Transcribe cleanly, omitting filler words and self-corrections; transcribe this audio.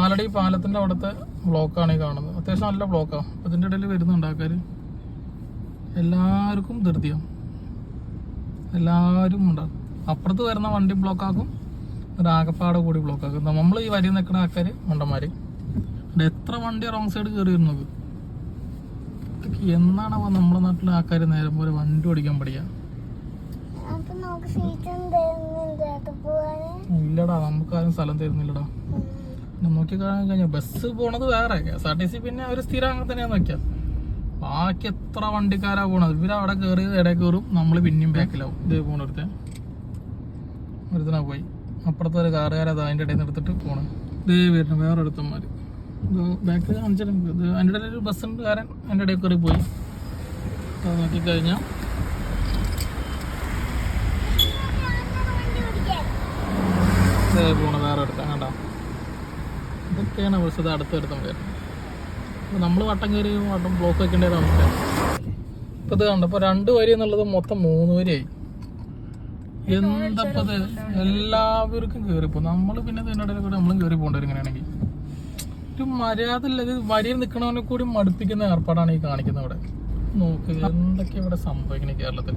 കാലടി പാലത്തിന്റെ അവിടുത്തെ ബ്ലോക്കാണ് ഈ കാണുന്നത്. അത്യാവശ്യം നല്ല ബ്ലോക്കാണ്. അപ്പം ഇതിൻ്റെ ഇടയിൽ വരുന്നുണ്ട് ആൾക്കാർ. എല്ലാവർക്കും ധൃതിയാണ്, എല്ലാവരും ഉണ്ടാകും. അപ്പുറത്ത് വരുന്ന വണ്ടി ബ്ലോക്കാക്കും, ഒരാകപ്പാടെ കൂടി ബ്ലോക്കാക്കും. നമ്മൾ ഈ വരി നിൽക്കുന്ന ആൾക്കാർ മണ്ടന്മാർ. എത്ര വണ്ടി റോങ് സൈഡ് കയറി വരുന്നത്. എന്നാണ് അപ്പോൾ നമ്മുടെ നാട്ടിലെ ആൾക്കാർ നേരം പോലെ വണ്ടി ഓടിക്കാൻ പഠിക്കുക? ഇല്ലടാ, നമുക്കാരും സ്ഥലം തരുന്നില്ലടാ. നോക്കി കാണാൻ കഴിഞ്ഞാൽ ബസ് പോണത് വേറെ, KSRTC പിന്നെ അവർ സ്ഥിരം അങ്ങനെ തന്നെയാന്ന് വെക്കാം. ബാക്കി എത്ര വണ്ടിക്കാരാ പോണത്. ഇവരവിടെ കയറി ഇടയിൽ കയറും, നമ്മൾ പിന്നെയും ബാക്കിലാവും. ഇതേ പോണടുത്ത് ഒരുത്തനാ പോയി. അപ്പുറത്തെ ഒരു കാറുകാരത് അതിൻ്റെ ഇടയിൽ നിന്ന് എടുത്തിട്ട് പോണം. ഇതേ വരുന്നു വേറെ ഒരുത്തന്മാർ. ബാക്കിൽ കാണിച്ചിട്ടുണ്ട്. ഇത് അതിൻ്റെ ഇടയിൽ ഒരു ബസ്സുണ്ട്, കാരൻ അതിൻ്റെ ഇടയിൽ കയറി പോയി. അത് നോക്കിക്കഴിഞ്ഞാൽ ഇതേ പോണ വേറെ എടുത്താൽ കണ്ടോ. ഇതൊക്കെയാണ് ബസ്. ഇത് അടുത്തടുത്തും വരുന്നത്. അപ്പോൾ നമ്മൾ വട്ടം കയറി വട്ടം ബ്ലോക്ക് വെക്കേണ്ട അവസ്ഥ. ഇപ്പം ഇത് കണ്ടപ്പോൾ 2 വരി എന്നുള്ളത് മൊത്തം 3 വരിയായി. എന്തപ്പത് എല്ലാവർക്കും കയറിപ്പോ. നമ്മൾ പിന്നെ ഇതിനിടയിൽ കൂടെ നമ്മളും കയറി പോകേണ്ടി വരും. ഇങ്ങനെയാണെങ്കിൽ ഒരു മര്യാദ ഇല്ല. ഇത് വരിയിൽ നിൽക്കണവനെ കൂടി മടുപ്പിക്കുന്ന ഏർപ്പാടാണ് ഈ കാണിക്കുന്നത്. ഇവിടെ നോക്കുക എന്തൊക്കെയാ ഇവിടെ സംഭവിക്കണേ കേരളത്തിൽ.